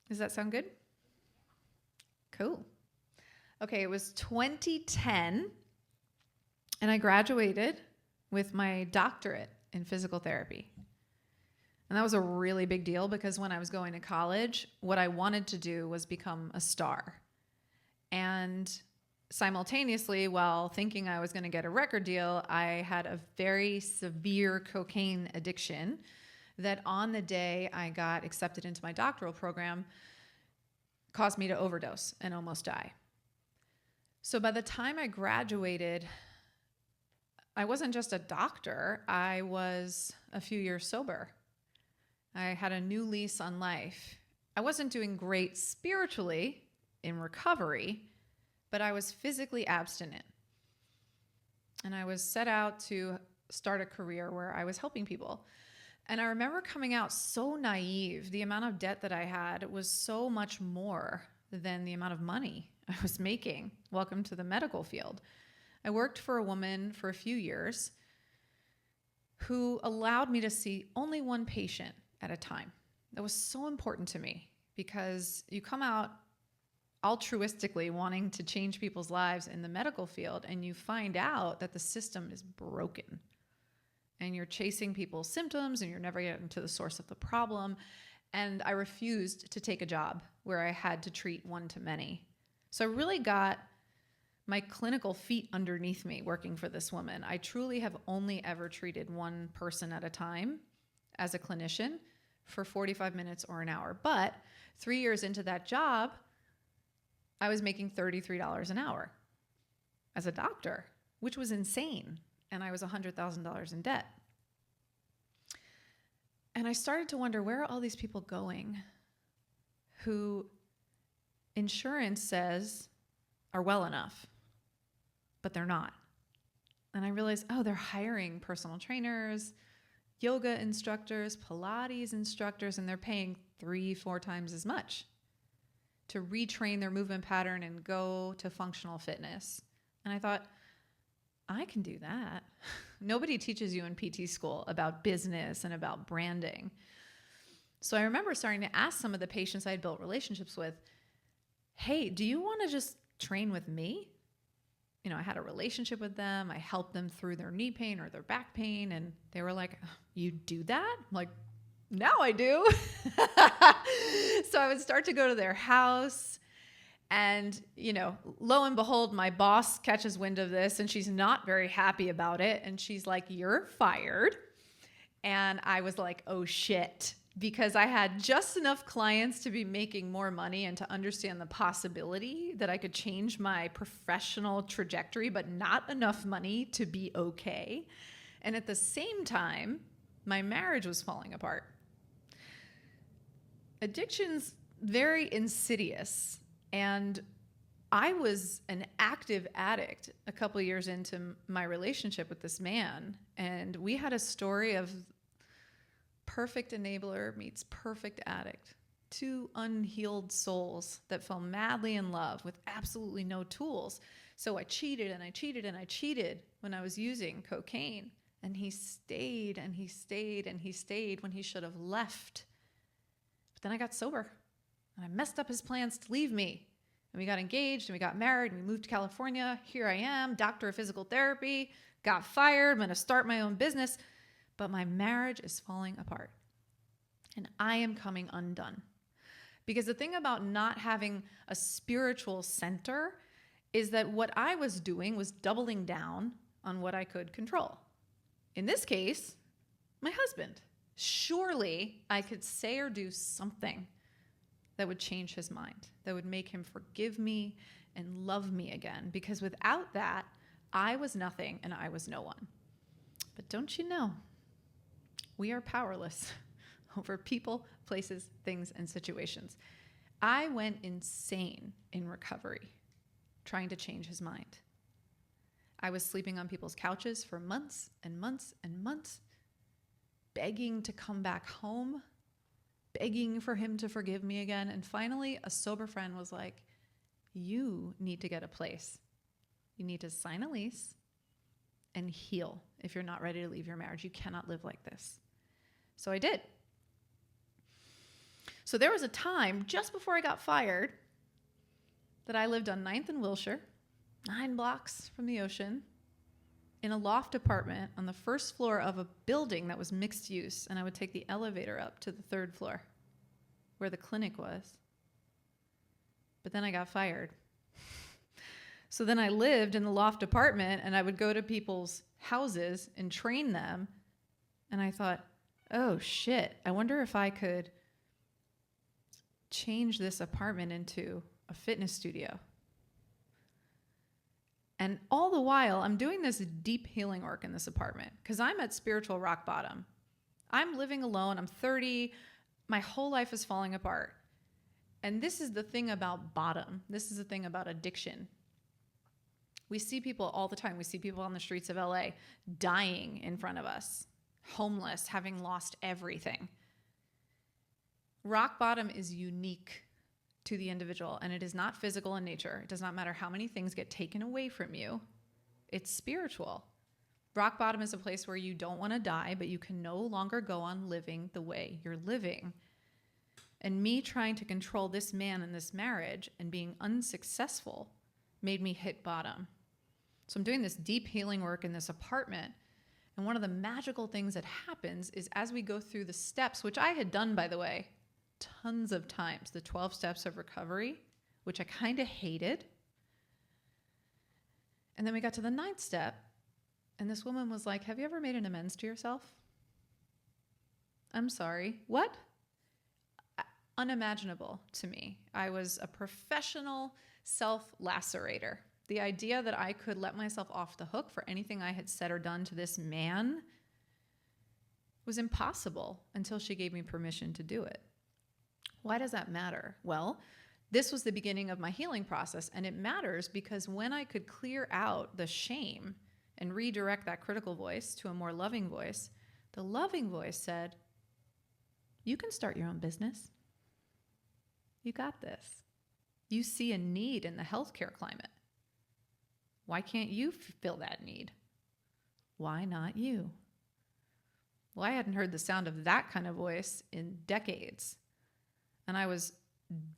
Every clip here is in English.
Does that sound good? Cool. Okay, it was 2010, and I graduated with my doctorate in physical therapy. And that was a really big deal because when I was going to college, what I wanted to do was become a star. And simultaneously, while thinking I was going to get a record deal, I had a very severe cocaine addiction that on the day I got accepted into my doctoral program caused me to overdose and almost die. So by the time I graduated, I wasn't just a doctor, I was a few years sober. I had a new lease on life. I wasn't doing great spiritually in recovery, but I was physically abstinent. And I was set out to start a career where I was helping people. And I remember coming out so naive. The amount of debt that I had was so much more than the amount of money I was making. Welcome to the medical field. I worked for a woman for a few years who allowed me to see only one patient at a time. That was so important to me because you come out altruistically wanting to change people's lives in the medical field and you find out that the system is broken and you're chasing people's symptoms and you're never getting to the source of the problem. And I refused to take a job where I had to treat one-to-many. So I really got my clinical feet underneath me working for this woman. I truly have only ever treated one person at a time as a clinician for 45 minutes or an hour. But 3 years into that job, I was making $33 an hour as a doctor, which was insane. And I was $100,000 in debt. And I started to wonder, where are all these people going who insurance says are well enough, but they're not? And I realized, oh, they're hiring personal trainers, yoga instructors, Pilates instructors, and they're paying 3-4 times as much to retrain their movement pattern and go to functional fitness. And I thought, I can do that. Nobody teaches you in PT school about business and about branding. So I remember starting to ask some of the patients I had built relationships with, hey, do you want to just train with me? You know, I had a relationship with them. I helped them through their knee pain or their back pain. And they were like, you do that? I'm like, now I do. So I would start to go to their house. And, you know, lo and behold, my boss catches wind of this and she's not very happy about it. And she's like, you're fired. And I was like, oh shit, because I had just enough clients to be making more money and to understand the possibility that I could change my professional trajectory, but not enough money to be okay. And at the same time, my marriage was falling apart. Addiction's very insidious. And I was an active addict a couple of years into my relationship with this man. And we had a story of perfect enabler meets perfect addict. 2 unhealed souls that fell madly in love with absolutely no tools. So I cheated and I cheated and I cheated when I was using cocaine. And he stayed and he stayed and he stayed when he should have left. But then I got sober. And I messed up his plans to leave me. And we got engaged and we got married and we moved to California. Here I am, doctor of physical therapy, got fired. I'm going to start my own business. But my marriage is falling apart. And I am coming undone. Because the thing about not having a spiritual center is that what I was doing was doubling down on what I could control. In this case, my husband. Surely I could say or do something that would change his mind, that would make him forgive me and love me again. Because without that, I was nothing and I was no one. But don't you know, we are powerless over people, places, things, and situations. I went insane in recovery, trying to change his mind. I was sleeping on people's couches for months and months and months, begging to come back home, begging for him to forgive me again. And finally, a sober friend was like, you need to get a place. You need to sign a lease and heal if you're not ready to leave your marriage. You cannot live like this. So I did. So there was a time just before I got fired that I lived on 9th and Wilshire, 9 blocks from the ocean, in a loft apartment on the first floor of a building that was mixed use. And I would take the elevator up to the 3rd floor where the clinic was. But then I got fired. So then I lived in the loft apartment, and I would go to people's houses and train them. And I thought, oh shit, I wonder if I could change this apartment into a fitness studio. And all the while, I'm doing this deep healing work in this apartment because I'm at spiritual rock bottom. I'm living alone. I'm 30. My whole life is falling apart. And this is the thing about bottom. This is the thing about addiction. We see people all the time. We see people on the streets of LA dying in front of us, homeless, having lost everything. Rock bottom is unique to the individual, and it is not physical in nature. It does not matter how many things get taken away from you. It's spiritual. Rock bottom is a place where you don't want to die, but you can no longer go on living the way you're living. And me trying to control this man in this marriage and being unsuccessful made me hit bottom. So I'm doing this deep healing work in this apartment. And one of the magical things that happens is as we go through the steps, which I had done, by the way, tons of times, the 12 steps of recovery, which I kind of hated. And then we got to the 9th step, and this woman was like, have you ever made an amends to yourself? I'm sorry. What? Unimaginable to me. I was a professional self-lacerator. The idea that I could let myself off the hook for anything I had said or done to this man was impossible until she gave me permission to do it. Why does that matter? Well, this was the beginning of my healing process, and it matters because when I could clear out the shame and redirect that critical voice to a more loving voice, the loving voice said, you can start your own business. You got this. You see a need in the healthcare climate. Why can't you fill that need? Why not you? Well, I hadn't heard the sound of that kind of voice in decades. And I was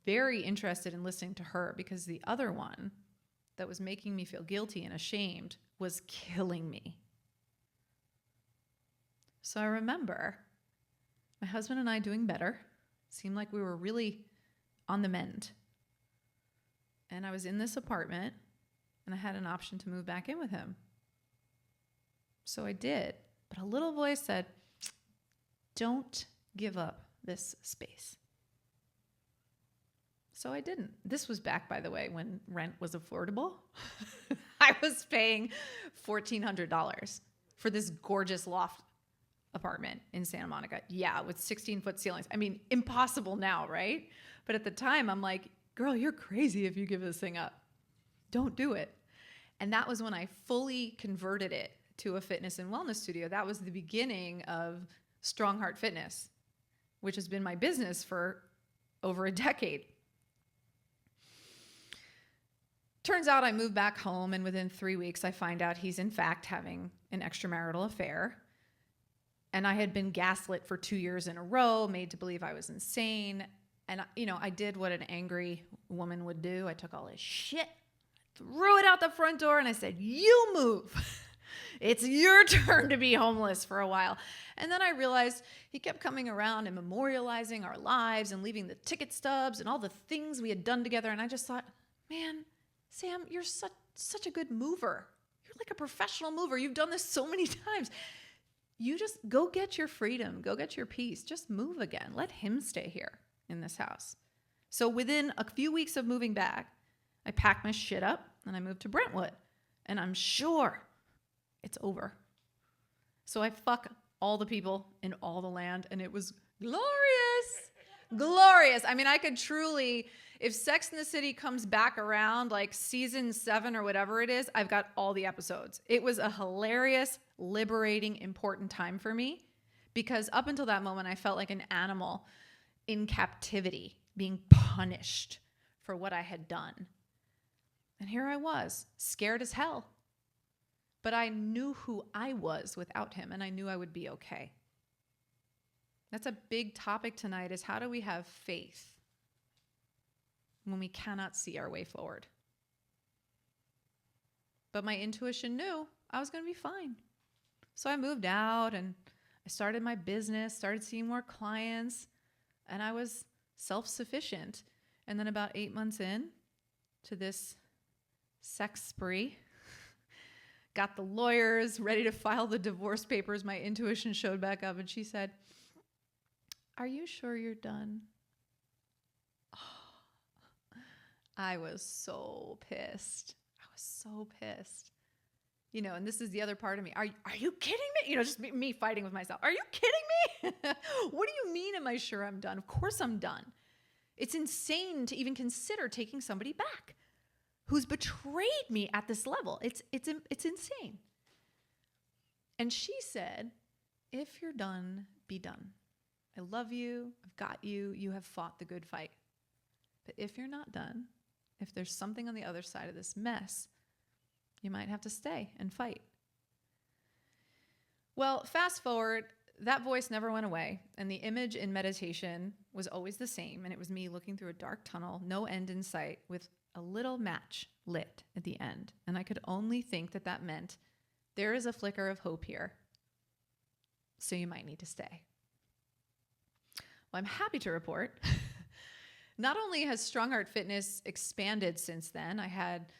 very interested in listening to her because the other one that was making me feel guilty and ashamed was killing me. So I remember my husband and I doing better. Seemed like we were really on the mend. And I was in this apartment, and I had an option to move back in with him. So I did. But a little voice said, don't give up this space. So I didn't. This was back, by the way, when rent was affordable. I was paying $1,400 for this gorgeous loft apartment in Santa Monica. Yeah, with 16-foot ceilings. I mean, impossible now, right? But at the time, I'm like, girl, you're crazy if you give this thing up. Don't do it. And that was when I fully converted it to a fitness and wellness studio. That was the beginning of Strong Heart Fitness, which has been my business for over a decade. Turns out I moved back home, and within 3 weeks, I find out he's in fact having an extramarital affair. And I had been gaslit for 2 years in a row, made to believe I was insane. And, I did what an angry woman would do. I took all his shit, threw it out the front door, and I said, you move. It's your turn to be homeless for a while. And then I realized he kept coming around and memorializing our lives and leaving the ticket stubs and all the things we had done together. And I just thought, man, Sam, you're such a good mover. You're like a professional mover. You've done this so many times. You just go get your freedom. Go get your peace. Just move again. Let him stay here in this house. So within a few weeks of moving back, I packed my shit up and I moved to Brentwood. And I'm sure it's over. So I fuck all the people in all the land, and it was glorious. Glorious. I mean, I could truly, if Sex and the City comes back around like season 7 or whatever it is, I've got all the episodes. It was a hilarious, liberating, important time for me because up until that moment, I felt like an animal in captivity, being punished for what I had done. And here I was, scared as hell. But I knew who I was without him, and I knew I would be okay. That's a big topic tonight, is how do we have faith when we cannot see our way forward? But my intuition knew I was going to be fine. So I moved out and I started my business, started seeing more clients, and I was self-sufficient. And then about 8 months in to this sex spree, got the lawyers ready to file the divorce papers. My intuition showed back up and she said, "Are you sure you're done?" Oh, I was so pissed. And this is the other part of me. Are you kidding me? Just me fighting with myself. Are you kidding me? What do you mean, am I sure I'm done? Of course I'm done. It's insane to even consider taking somebody back who's betrayed me at this level. It's insane. And she said, "If you're done, be done. I love you. I've got you. You have fought the good fight. But if you're not done, if there's something on the other side of this mess, you might have to stay and fight." Well, fast forward, that voice never went away. And the image in meditation was always the same. And it was me looking through a dark tunnel, no end in sight, with a little match lit at the end. And I could only think that that meant there is a flicker of hope here. So you might need to stay. Well, I'm happy to report, not only has Strong Heart Fitness expanded since then, I had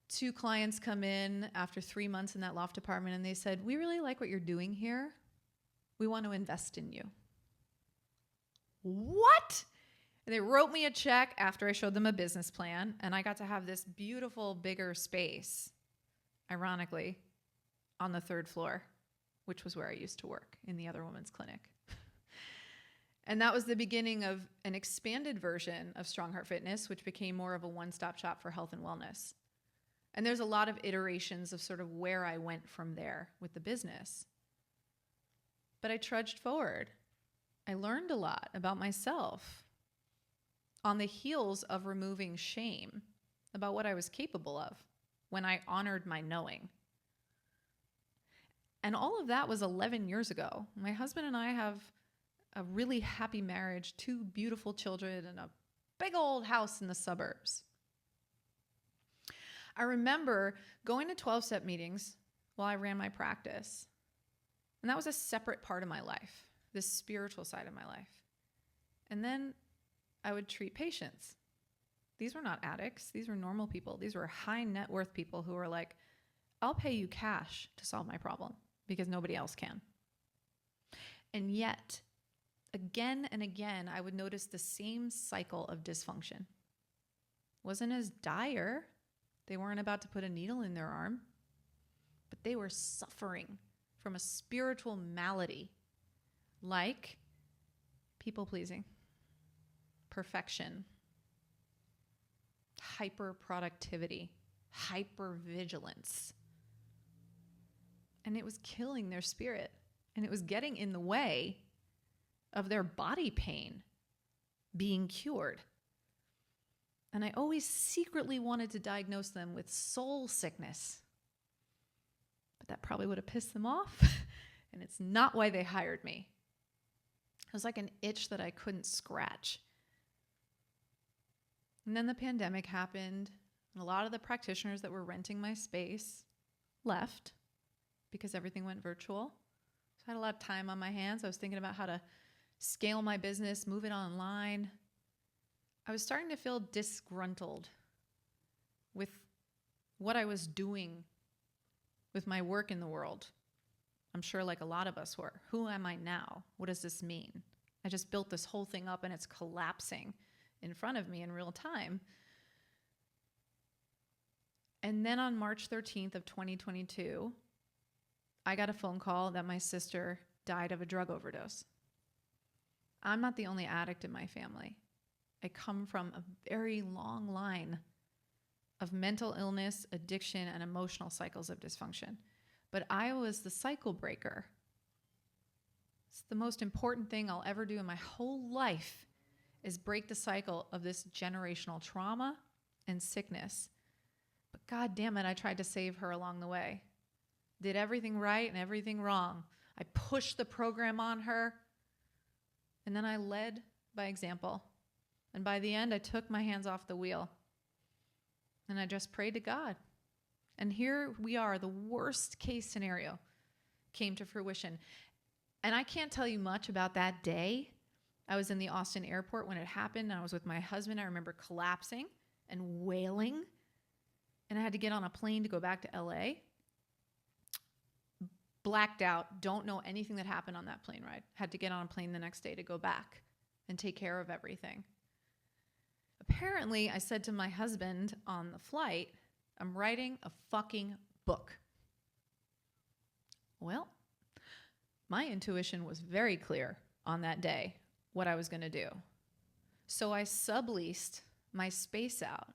2 clients come in after 3 months in that loft apartment and they said, "We really like what you're doing here. We want to invest in you." What? And they wrote me a check after I showed them a business plan, and I got to have this beautiful, bigger space, ironically, on the 3rd floor, which was where I used to work in the other woman's clinic. And that was the beginning of an expanded version of Strong Heart Fitness, which became more of a one-stop shop for health and wellness. And there's a lot of iterations of sort of where I went from there with the business. But I trudged forward. I learned a lot about myself on the heels of removing shame about what I was capable of when I honored my knowing. And all of that was 11 years ago. My husband and I have a really happy marriage, 2 beautiful children, and a big old house in the suburbs. I remember going to 12-step meetings while I ran my practice. And that was a separate part of my life, this spiritual side of my life. And then I would treat patients. These were not addicts. These were normal people. These were high net worth people who were like, "I'll pay you cash to solve my problem because nobody else can." And yet, again and again, I would notice the same cycle of dysfunction. Wasn't as dire. They weren't about to put a needle in their arm, but they were suffering from a spiritual malady like people pleasing, perfection, hyper productivity, hyper vigilance. And it was killing their spirit, and it was getting in the way of their body pain being cured. And I always secretly wanted to diagnose them with soul sickness. But that probably would have pissed them off, and it's not why they hired me. It was like an itch that I couldn't scratch. And then the pandemic happened, and a lot of the practitioners that were renting my space left because everything went virtual. So I had a lot of time on my hands. I was thinking about how to scale my business, move it online. I was starting to feel disgruntled with what I was doing with my work in the world. I'm sure like a lot of us were. Who am I now? What does this mean? I just built this whole thing up and it's collapsing in front of me in real time. And then on March 13th of 2022, I got a phone call that my sister died of a drug overdose. I'm not the only addict in my family. I come from a very long line of mental illness, addiction, and emotional cycles of dysfunction. But I was the cycle breaker. It's the most important thing I'll ever do in my whole life is break the cycle of this generational trauma and sickness. But God damn it, I tried to save her along the way. Did everything right and everything wrong. I pushed the program on her. And then I led by example. And by the end, I took my hands off the wheel. And I just prayed to God. And here we are, the worst case scenario came to fruition. And I can't tell you much about that day. I was in the Austin airport when it happened. I was with my husband. I remember collapsing and wailing. And I had to get on a plane to go back to LA. Blacked out. Don't know anything that happened on that plane ride. Had to get on a plane the next day to go back and take care of everything. Apparently, I said to my husband on the flight, I'm writing a fucking book. Well, my intuition was very clear on that day what I was going to do. So I subleased my space out,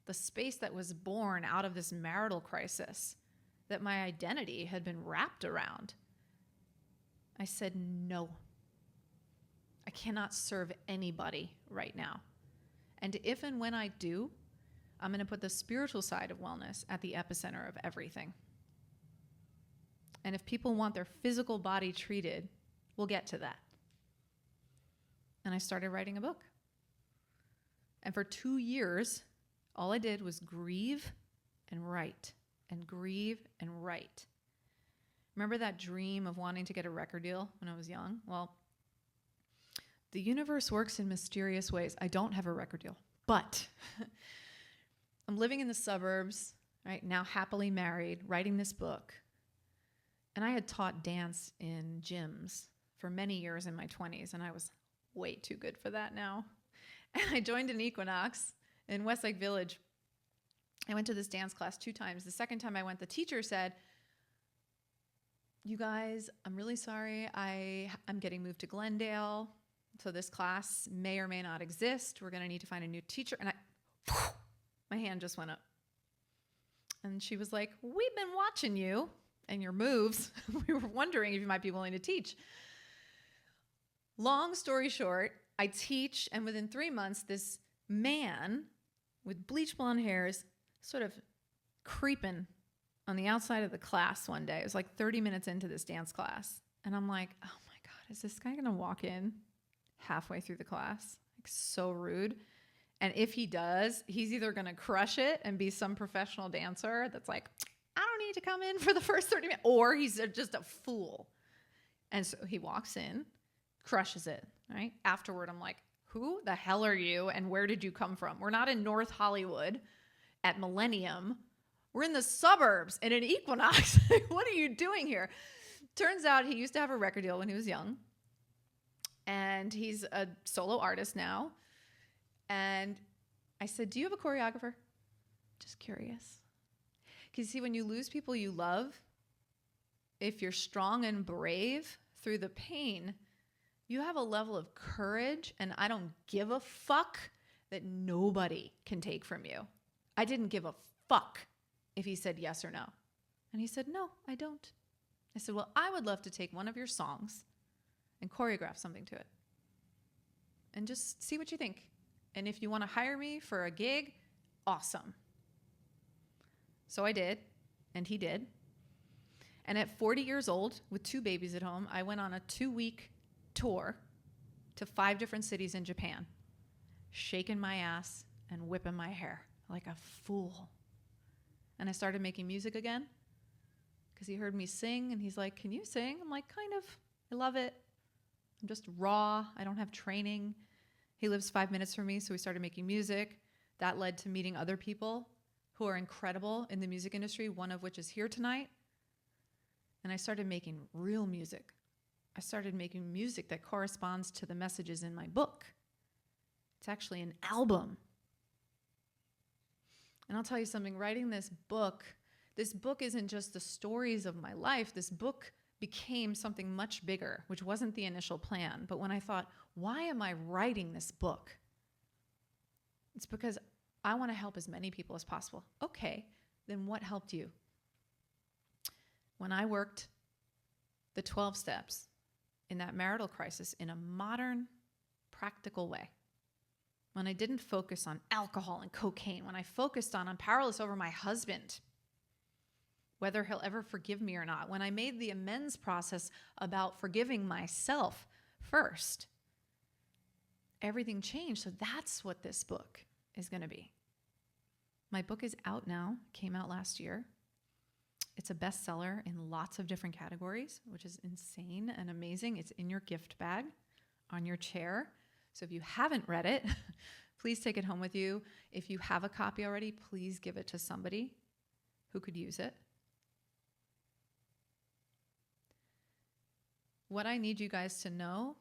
the space that was born out of this marital crisis that my identity had been wrapped around. I said, no, I cannot serve anybody right now. And if and when I do, I'm going to put the spiritual side of wellness at the epicenter of everything. And if people want their physical body treated, we'll get to that. And I started writing a book. And for 2 years, all I did was grieve and write and grieve and write. Remember that dream of wanting to get a record deal when I was young? Well, the universe works in mysterious ways. I don't have a record deal, but I'm living in the suburbs, right? Now happily married, writing this book. And I had taught dance in gyms for many years in my 20s, and I was way too good for that now. And I joined an Equinox in Westlake Village. I went to this dance class 2 times. The second time I went, the teacher said, you guys, I'm really sorry. I'm getting moved to Glendale. So this class may or may not exist. We're going to need to find a new teacher. And my hand just went up. And she was like, we've been watching you and your moves. We were wondering if you might be willing to teach. Long story short, I teach, and within 3 months, this man with bleach blonde hairs sort of creeping on the outside of the class one day. It was like 30 minutes into this dance class. And I'm like, oh my God, is this guy going to walk in halfway through the class? Like, so rude. And if he does, he's either going to crush it and be some professional dancer that's like, I don't need to come in for the first 30 minutes, or he's just a fool. And so he walks in, crushes it, right? Afterward, I'm like, who the hell are you and where did you come from? We're not in North Hollywood at Millennium. We're in the suburbs in an Equinox. What are you doing here? Turns out he used to have a record deal when he was young. And he's a solo artist now. And I said, do you have a choreographer? Just curious. Because see, when you lose people you love, if you're strong and brave through the pain, you have a level of courage, and I don't give a fuck that nobody can take from you. I didn't give a fuck if he said yes or no. And he said, no, I don't. I said, well, I would love to take one of your songs and choreograph something to it. And just see what you think. And if you want to hire me for a gig, awesome. So I did, and he did. And at 40 years old, with 2 babies at home, I went on a 2-week tour to 5 different cities in Japan, shaking my ass and whipping my hair like a fool. And I started making music again because he heard me sing, and he's like, can you sing? I'm like, kind of. I love it. I'm just raw. I don't have training. He lives 5 minutes from me, so we started making music. That led to meeting other people who are incredible in the music industry, one of which is here tonight. And I started making real music. I started making music that corresponds to the messages in my book. It's actually an album. And I'll tell you something, writing this book isn't just the stories of my life. This book became something much bigger, which wasn't the initial plan. But when I thought, why am I writing this book? It's because I want to help as many people as possible. Okay, then what helped you? When I worked the 12 steps in that marital crisis in a modern, practical way, when I didn't focus on alcohol and cocaine, when I focused on I'm powerless over my husband, whether he'll ever forgive me or not, when I made the amends process about forgiving myself first, everything changed. So that's what this book is going to be. My book is out now, came out last year. It's a bestseller in lots of different categories, which is insane and amazing. It's in your gift bag on your chair. So if you haven't read it, please take it home with you. If you have a copy already, please give it to somebody who could use it. What I need you guys to know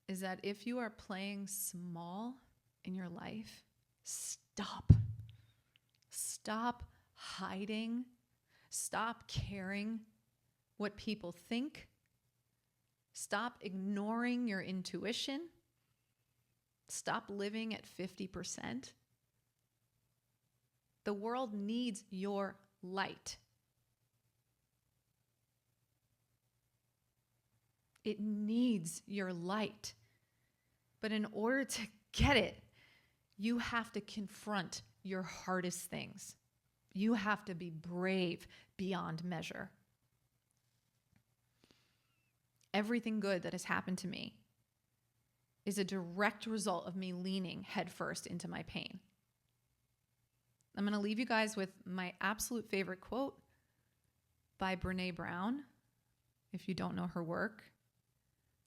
is that if you are playing small in your life, stop. Stop hiding. Stop caring what people think. Stop ignoring your intuition. Stop living at 50%. The world needs your light. It needs your light. But in order to get it, you have to confront your hardest things. You have to be brave beyond measure. Everything good that has happened to me is a direct result of me leaning headfirst into my pain. I'm going to leave you guys with my absolute favorite quote by Brené Brown. If you don't know her work,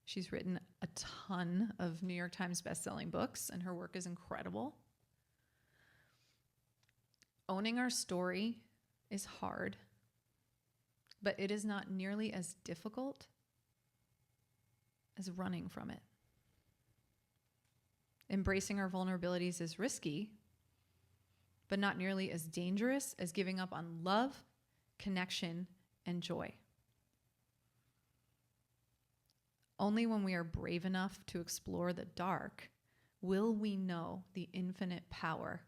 she's written a ton of New York Times bestselling books, and her work is incredible. Owning our story is hard, but it is not nearly as difficult as running from it. Embracing our vulnerabilities is risky, but not nearly as dangerous as giving up on love, connection, and joy. Only when we are brave enough to explore the dark will we know the infinite power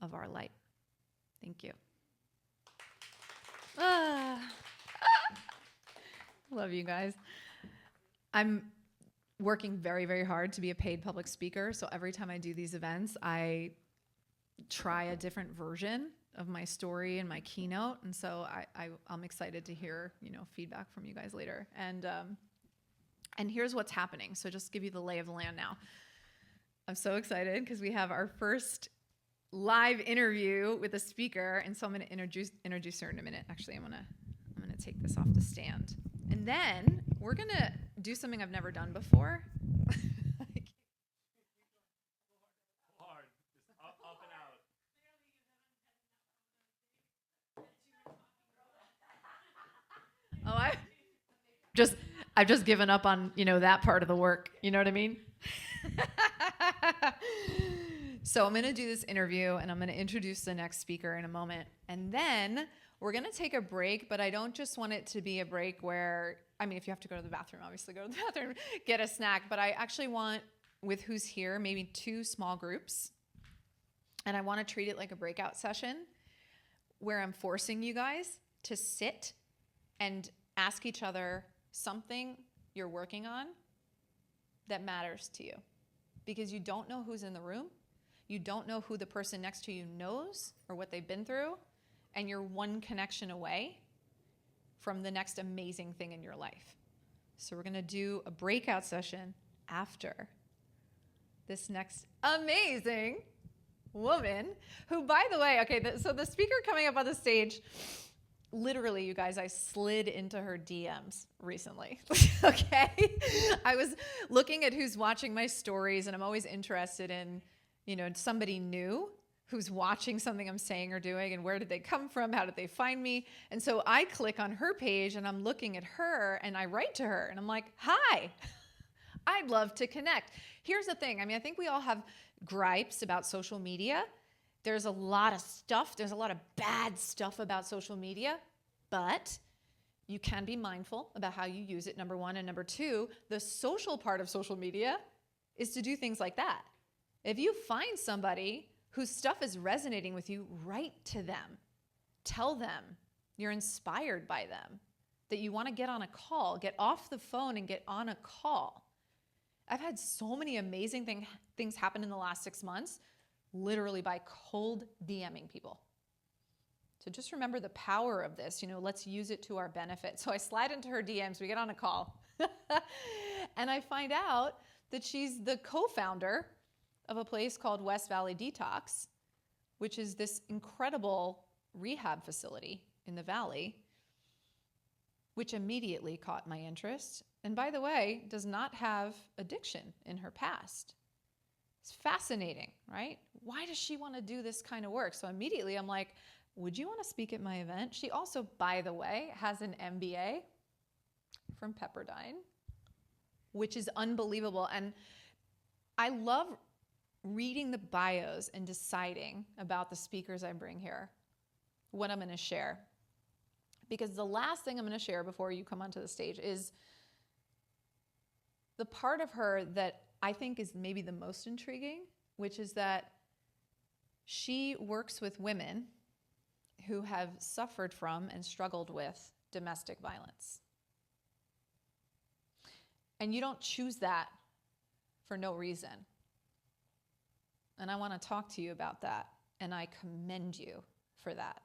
of our light. Thank you. Love you guys. I'm working very, very hard to be a paid public speaker. So every time I do these events, I try a different version of my story and my keynote. And so I'm excited to hear, feedback from you guys later. And here's what's happening. So just give you the lay of the land now. I'm so excited because we have our first live interview with a speaker. And so I'm going to introduce her in a minute. Actually, I'm going to take this off the stand. And then we're going to do something I've never done before. Hard. Just up and out. I've just given up on, that part of the work. You know what I mean? So I'm going to do this interview and I'm going to introduce the next speaker in a moment. And then we're going to take a break, but I don't just want it to be a break where, if you have to go to the bathroom, obviously go to the bathroom, get a snack. But I actually want, with who's here, maybe 2 small groups. And I want to treat it like a breakout session where I'm forcing you guys to sit and ask each other something you're working on that matters to you. Because you don't know who's in the room. You don't know who the person next to you knows or what they've been through. And you're one connection away from the next amazing thing in your life. So we're going to do a breakout session after this next amazing woman who, by the way, so the speaker coming up on the stage, literally, you guys, I slid into her DMs recently. Okay? I was looking at who's watching my stories, and I'm always interested in, somebody new who's watching something I'm saying or doing, and where did they come from? How did they find me? And so I click on her page, and I'm looking at her, and I write to her, and I'm like, hi, I'd love to connect. Here's the thing. I think we all have gripes about social media. There's a lot of stuff. There's a lot of bad stuff about social media, but you can be mindful about how you use it, number one. And number two, the social part of social media is to do things like that. If you find somebody whose stuff is resonating with you, write to them. Tell them you're inspired by them, that you want to get on a call, get off the phone and get on a call. I've had so many amazing things happen in the last 6 months, literally by cold DMing people. So just remember the power of this. Let's use it to our benefit. So I slide into her DMs, we get on a call, and I find out that she's the co-founder of a place called West Valley Detox, which is this incredible rehab facility in the valley, which immediately caught my interest. And by the way, does not have addiction in her past. It's fascinating, right? Why does she want to do this kind of work? So immediately I'm like, would you want to speak at my event? She also, by the way, has an MBA from Pepperdine, which is unbelievable. And I love reading the bios and deciding about the speakers I bring here, what I'm going to share. Because the last thing I'm going to share before you come onto the stage is the part of her that I think is maybe the most intriguing, which is that she works with women who have suffered from and struggled with domestic violence. And you don't choose that for no reason. And I want to talk to you about that, and I commend you for that.